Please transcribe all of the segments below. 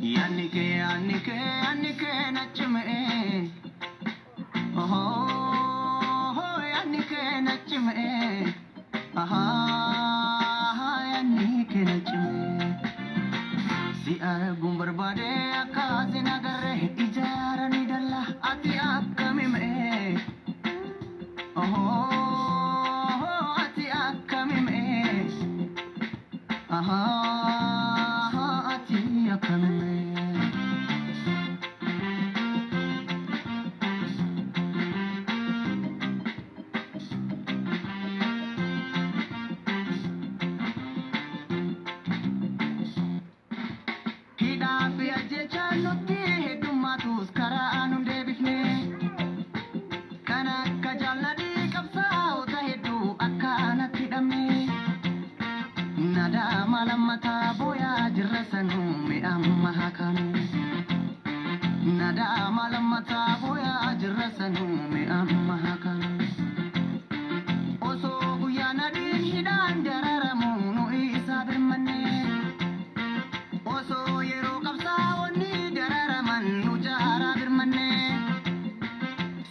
Yanike nachme. Oh, yanike nachme. Aha, yanike nachme. Si argum berbade akasin agarre ijaran idalla ati akkamime. Oh, ati akkamime. Aha, ati akkamime. Nada malam mata boya jirasanu me amma hakan. Nada malam mata boya jirasanu me amma hakan. Oso buya nadi hidan jararamu no isa birmane. Oso yero kapsa woni jararaman no jara birmane.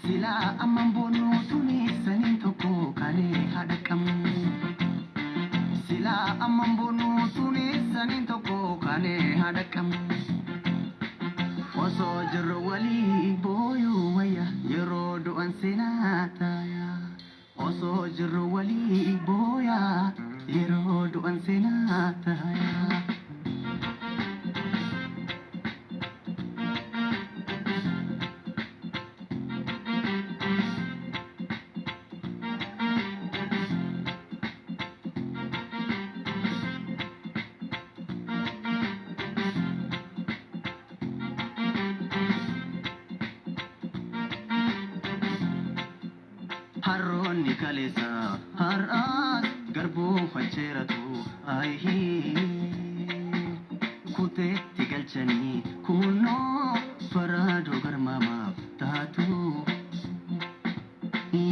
Sila amman bonu tuni sanin toko kale hadakam. Sila amman bonu tuni sanin toko kale hadakam. Oso jirro wali boyu waya yero doan senataya. Oso jirro wali boya yero doan senataya. Harron ni kalesa haras garbu facheratu aihi kute tigalchani kuno farado garmama tatu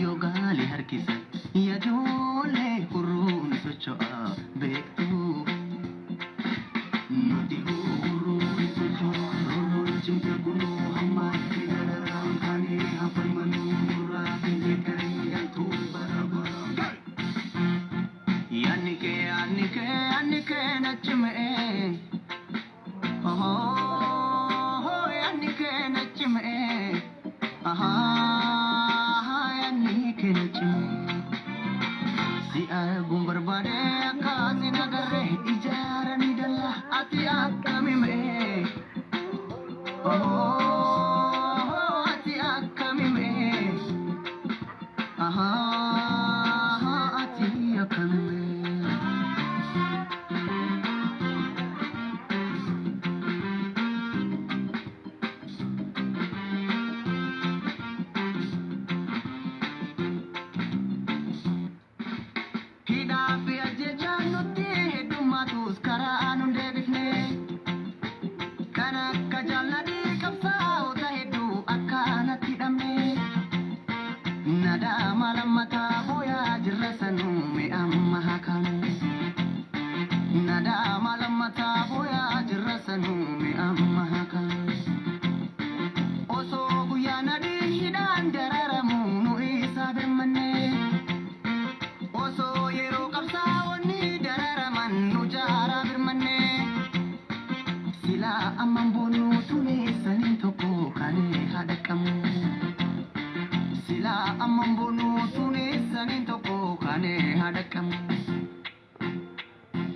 yogali harkisa yajole kurun sochoa bektu nudi kurun sochoa rorol chimta kuno hamma kidararam kane hafal manu murad lekari Yanike nachme. Oh, yanike nachme. Aha, yanike nachme. Si argum berbade akasin agarre ijaran idalla ati akkamime. Oh, ati akkamime. Aha, ati akkamime. Nada malam mata boya jirasanu me amma hakan. Nada malam mata boya jirasanu me amma hakan. Oso buya nadi hidan jararamu no isa birmane. Oso yero kapsa woni jararaman no jara birmane. Sila amman bonu tuni sanin toko kale hadakam. Sila amman bonu tuni sanin toko kane hadakam.